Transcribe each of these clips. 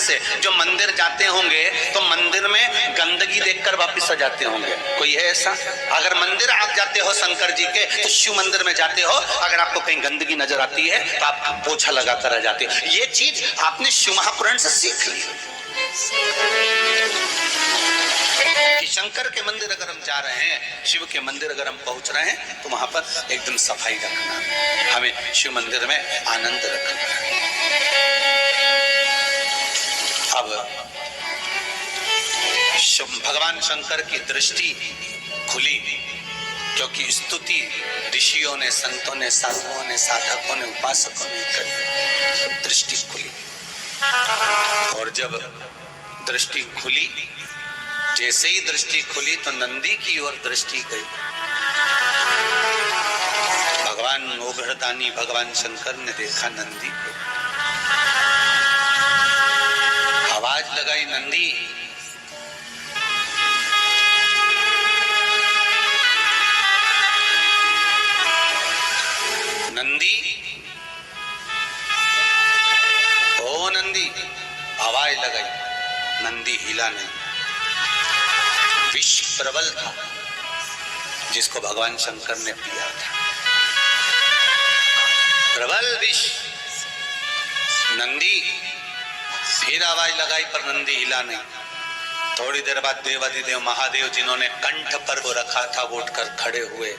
से जो मंदिर जाते होंगे तो मंदिर में गंदगी देखकर वापस आ जाते होंगे, कोई है ऐसा? अगर मंदिर आप जाते हो शंकर जी के तो शिव मंदिर में जाते हो, अगर आपको कहीं गंदगी नजर आती है तो आप पोछा लगाकर आ जाते हो। ये चीज आपने शिव महापुराण से सीख ली कि शंकर के मंदिर अगर हम जा रहे हैं, शिव के मंदिर अगर हम पहुंच रहे हैं तो वहां पर एकदम सफाई रखना, हमें शिव मंदिर में आनंद रखना है। अब भगवान शंकर की दृष्टि खुली क्योंकि स्तुति ऋषियों ने, संतों ने, साधुओं ने, साधकों ने, उपासकों ने करी, दृष्टि खुली। और जब दृष्टि खुली, जैसे ही दृष्टि खुली तो नंदी की ओर दृष्टि गई। भगवान ओघड़दानी भगवान शंकर ने देखा नंदी को, आवाज लगाई, नंदी। नंदी, ओ नंदी, आवाज लगाई, नंदी हिला नहीं। विष प्रबल था जिसको भगवान शंकर ने पिया था, प्रबल विष। नंदी फिर आवाज लगाई पर नंदी हिला नहीं। थोड़ी देर बाद देवाधिदेव महादेव जिन्होंने कंठ पर को रखा था वो उठकर खड़े हुए।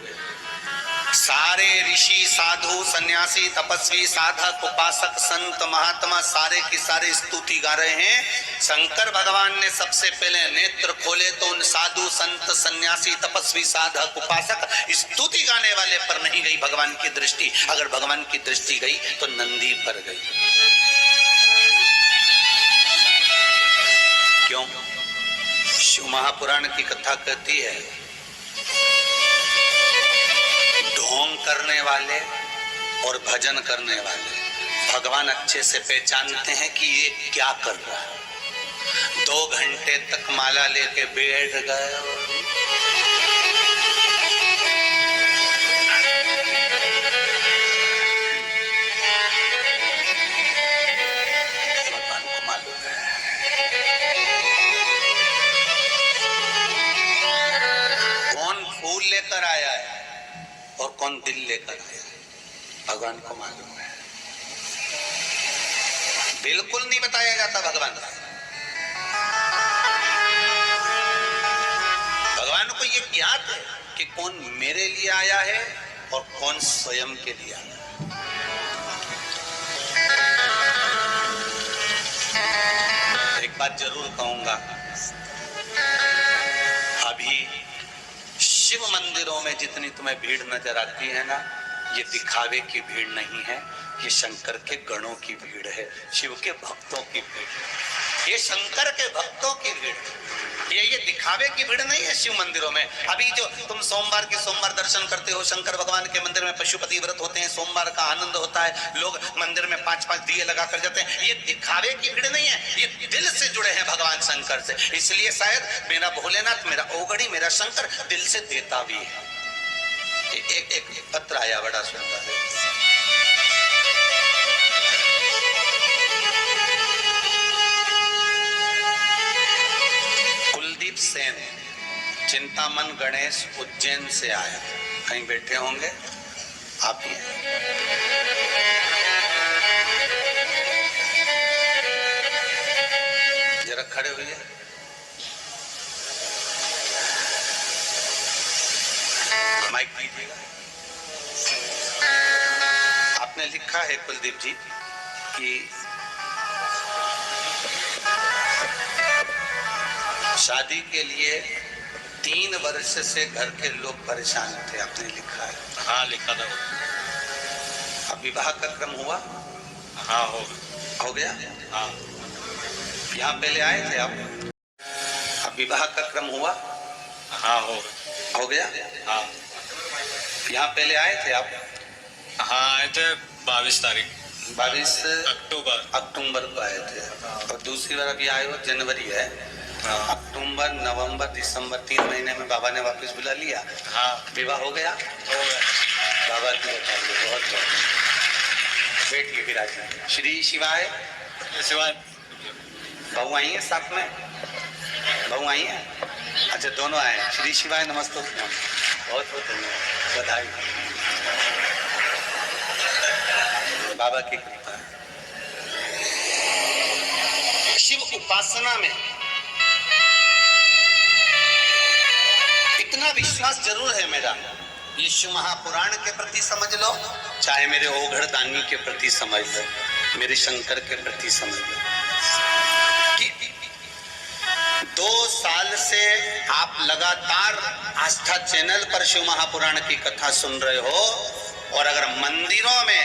सारे ऋषि, साधु, सन्यासी, तपस्वी, साधक, उपासक, संत, महात्मा सारे की सारे स्तुति गा रहे हैं। शंकर भगवान ने सबसे पहले नेत्र खोले तो उन साधु, संत, सन्यासी, तपस्वी, साधक, उपासक स्तुति गाने वाले पर नहीं गई भगवान की दृष्टि। अगर भगवान की दृष्टि गई तो नंदी पर गई। क्यों? शिव महापुराण की कथा कहती है ढोंग करने वाले और भजन करने वाले भगवान अच्छे से पहचानते हैं कि ये क्या कर रहा है। 2 घंटे तक माला लेके बैठ गए, भगवान को मालूम है। कौन फूल लेकर आया है और कौन दिल लेकर आया, भगवान को मालूम है। बिल्कुल नहीं बताया जाता भगवान को ये ज्ञात है कि कौन मेरे लिए आया है और कौन स्वयं के लिए आया है। एक बात जरूर कहूंगा, अभी शिव मंदिरों में जितनी तुम्हें भीड़ नजर आती है ना, ये दिखावे की भीड़ नहीं है, ये शंकर के गणों की भीड़ है, शिव के भक्तों की भीड़, ये शंकर के भक्तों की भीड़। ये दिखावे की भीड़ नहीं है शिव मंदिरों में। अभी जो तुम सोमवार के सोमवार दर्शन करते हो, शंकर भगवान के मंदिर में पशुपति व्रत होते हैं, सोमवार का आनंद होता है, लोग मंदिर में 5-5 दिए लगा कर जाते हैं, ये दिखावे की भीड़ नहीं है, ये दिल से जुड़े हैं भगवान शंकर से। इसलिए शायद मेरा भोलेनाथ, मेरा ओगड़ी, मेरा शंकर दिल से देता भी है। एक पत्र आया बड़ा सुंदर है, कुलदीप सेन, चिंतामन गणेश, उज्जैन से आया। कहीं बैठे होंगे आप ही, जरा खड़े हुए। माइक दीजिएगा। आपने लिखा है कुलदीप जी कि शादी के लिए 3 वर्ष से घर के लोग परेशान थे, आपने लिखा है। हाँ, लिखा था। अब विवाह का क्रम हुआ? हाँ, हो गया। हाँ, यहाँ पहले आए थे आप? अब विवाह का क्रम हुआ? हाँ, हो गया। हाँ, यहाँ पहले आए थे आप? हाँ, आए थे 22 तारीख, 22 अक्टूबर को आए थे। और दूसरी बार अभी आए हो, जनवरी है। हाँ। अक्टूबर, नवंबर, दिसंबर 3 महीने में बाबा ने वापस बुला लिया। हाँ, विवाह हो गया। बाबा की बहुत बहुत बैठिए विराज। श्री शिवाय। शिवाय। बहू आई है साथ में? बहू आई है? अच्छा, दोनों आए। श्री शिवाय नमस्ते। बहुत बहुत धन्यवाद, बधाई। बाबा की कृपा। शिव उपासना में इतना विश्वास जरूर है मेरा, ये शिव महापुराण के प्रति समझ लो, चाहे मेरे ओघड़ दानी के प्रति समझ लो, मेरे शंकर के प्रति समझ लो, कि 2 साल से आप लगातार आस्था चैनल पर शिव महापुराण की कथा सुन रहे हो, और अगर मंदिरों में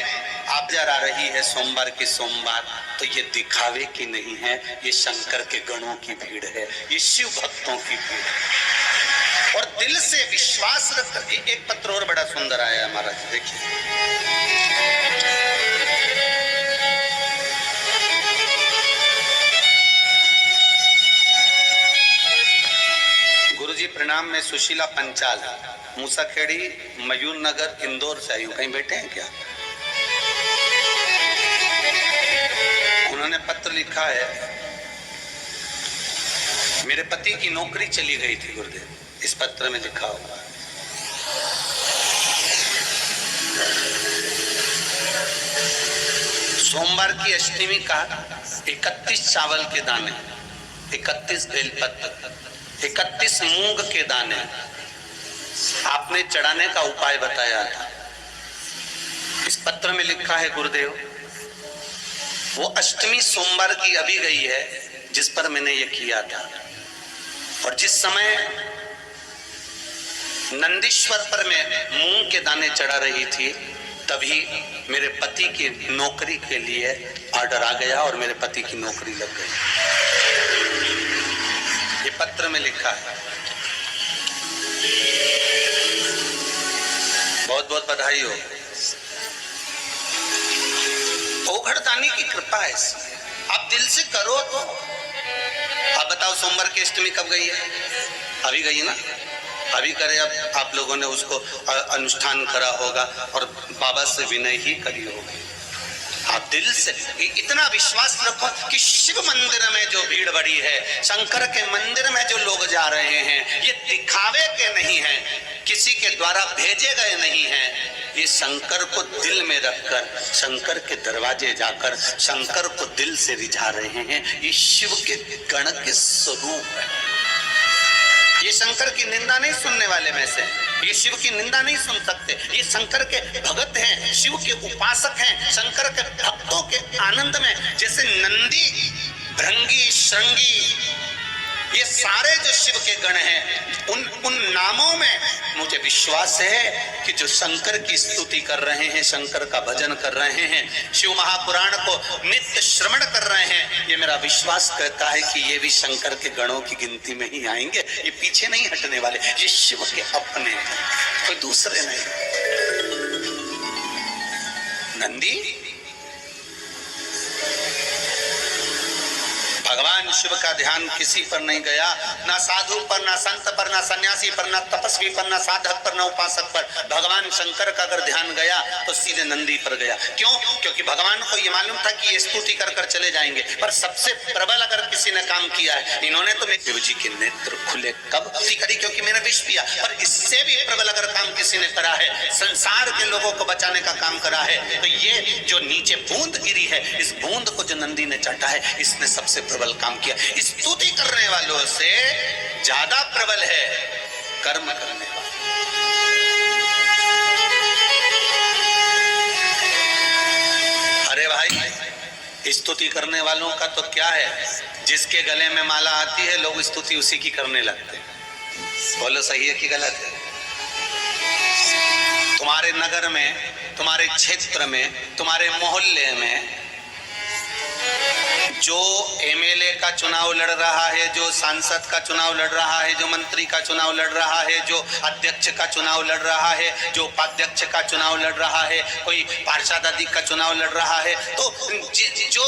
आप जरा रही है सोमवार की सोमवार, तो ये दिखावे की नहीं है, ये शंकर के गणों की भीड़ है, ये शिव भक्तों की भीड़ है। और दिल से विश्वास रखकर, एक पत्र और बड़ा सुंदर आया महाराज, देखिए। गुरुजी प्रणाम, मैं सुशीला पंचाल, मूसाखेड़ी, मयूर नगर, इंदौर से आई हूँ। कहीं बैठे हैं क्या? उन्होंने पत्र लिखा है, मेरे पति की नौकरी चली गई थी गुरुदेव। इस पत्र में लिखा हुआ है, सोमवार की अष्टमी का 31 चावल के दाने, 31 बेलपत्र, 31 मूंग के दाने आपने चढ़ाने का उपाय बताया था। इस पत्र में लिखा है गुरुदेव, वो अष्टमी सोमवार की अभी गई है जिस पर मैंने ये किया था, और जिस समय नंदीश्वर पर मैं मूंग के दाने चढ़ा रही थी, तभी मेरे पति की नौकरी के लिए ऑर्डर आ गया और मेरे पति की नौकरी लग गई। ये पत्र में लिखा है। बहुत बहुत बधाई हो। ओघड़दानी की कृपा है, आप दिल से करो तो। आप बताओ, सोमवार की अष्टमी कब गई है? अभी गई ना? अभी करे, अब आप लोगों ने उसको अनुष्ठान करा होगा और बाबा से विनय ही करी होगी। आप दिल से इतना विश्वास रखो कि शिव मंदिर में जो भीड़ बढ़ी है, शंकर के मंदिर में जो लोग जा रहे हैं, ये दिखावे के नहीं है, किसी के द्वारा भेजे गए नहीं हैं, ये शंकर को दिल में रखकर, शंकर के दरवाजे जाकर शंकर को दिल से रिझा रहे हैं। ये शिव के गण के स्वरूप है। ये शंकर की निंदा नहीं सुनने वाले में से, ये शिव की निंदा नहीं सुन सकते। ये शंकर के भगत हैं, शिव के उपासक हैं, शंकर के भक्तों के आनंद में, जैसे नंदी, भृंगी, श्रृंगी, ये सारे जो शिव के गण हैं, उन नामों में मुझे विश्वास है कि जो शंकर की स्तुति कर रहे हैं, शंकर का भजन कर रहे हैं, शिव महापुराण को नित्य श्रवण कर रहे हैं, ये मेरा विश्वास कहता है कि ये भी शंकर के गणों की गिनती में ही आएंगे। ये पीछे नहीं हटने वाले, ये शिव के अपने हैं, कोई दूसरे नहीं। नंदी भगवान शिव का ध्यान किसी पर नहीं गया, ना साधु पर, ना संत पर, ना सन्यासी पर, ना तपस्वी पर, ना साधक पर, ना उपासक पर। भगवान शंकर का अगर ध्यान गया तो सीधे नंदी पर गया। क्यों? क्योंकि भगवान को ये मालूम था कि ये स्तुति कर कर चले जाएंगे, पर सबसे प्रबल अगर किसी ने काम किया है, इन्होंने तो शिव जी के नेत्र खुले कब करी, क्योंकि मैंने विष पिया, पर इससे भी प्रबल अगर काम किसी ने करा है, संसार के लोगों को बचाने का काम करा है, तो ये जो नीचे बूंद गिरी है, इस बूंद को जो नंदी ने चाटा है, इसने सबसे प्रबल काम किया। स्तुति करने वालों से ज्यादा प्रबल है कर्म करने वाला। अरे भाई, स्तुति करने वालों का तो क्या है, जिसके गले में माला आती है लोग स्तुति उसी की करने लगते हैं। बोलो सही है कि गलत है? तुम्हारे नगर में, तुम्हारे क्षेत्र में, तुम्हारे मोहल्ले में जो एमएलए का चुनाव लड़ रहा है, जो सांसद का चुनाव लड़ रहा है, जो मंत्री का चुनाव लड़ रहा है, जो अध्यक्ष का चुनाव लड़ रहा है, जो उपाध्यक्ष का चुनाव लड़ रहा है, कोई पार्षद आदि का चुनाव लड़ रहा है, तो जो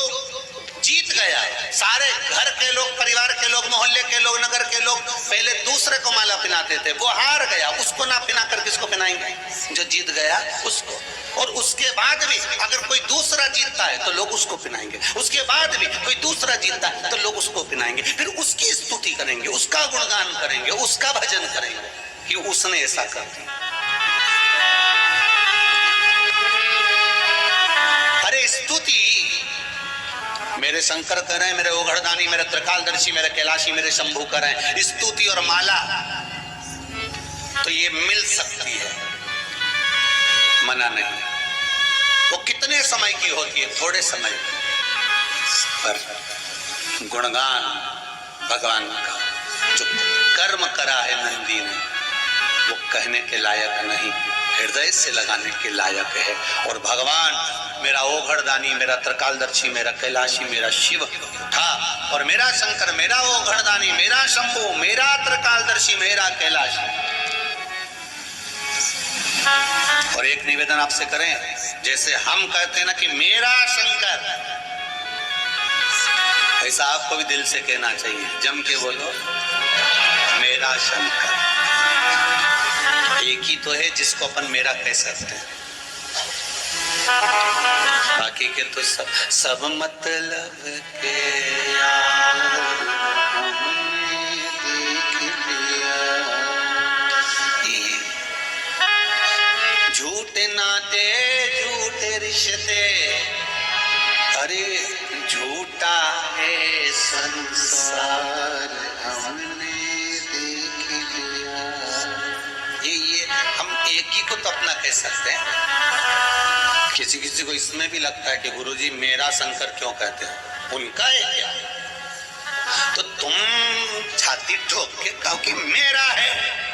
जीत गया, सारे घर के लोग, परिवार के लोग, मोहल्ले के लोग, नगर के लोग पहले दूसरे को माला पहनाते थे, वो हार गया, उसको ना पहना कर किसको पहनाएंगे? जो जीत गया उसको। और उसके बाद भी अगर कोई दूसरा जीतता है तो लोग उसको पिनाएंगे, उसके बाद भी कोई दूसरा जीतता है तो लोग उसको पिनाएंगे, फिर उसकी स्तुति करेंगे, उसका गुणगान करेंगे, उसका भजन करेंगे कि उसने ऐसा कर दिया। अरे स्तुति, मेरे शंकर कर रहे हैं, मेरे ओघड़दानी, मेरे त्रिकालदर्शी, मेरे कैलाशी, मेरे शंभू कर रहे हैं। स्तुति और माला तो ये मिल सकती है, मना नहीं। वो कितने समय की होती है? थोड़े समय पर गुणगान भगवान का जो कर्म करा है नंदी ने, वो कहने के लायक नहीं, हृदय से लगाने के लायक है। और भगवान मेरा ओघड़दानी, मेरा त्रिकालदर्शी, मेरा कैलाशी, मेरा शिव था, और मेरा शंकर, मेरा ओघड़दानी, मेरा शंभू, मेरा त्रिकालदर्शी, मेरा कैलाशी। और एक निवेदन आपसे करें, जैसे हम कहते हैं ना कि मेरा शंकर, ऐसा आपको भी दिल से कहना चाहिए, जम के बोलो मेरा शंकर। एक ही तो है जिसको अपन मेरा कह सकते हैं, बाकी के तो सब मतलब के यार झूठे नाते झूठे रिश्ते, अरे झूठा है संसार हमने देख लिया। ये हम एक ही को तो अपना कह सकते हैं। किसी किसी को इसमें भी लगता है कि गुरुजी मेरा शंकर क्यों कहते हैं, उनका है क्या? तो तुम छाती ठोक के कहो कि मेरा है।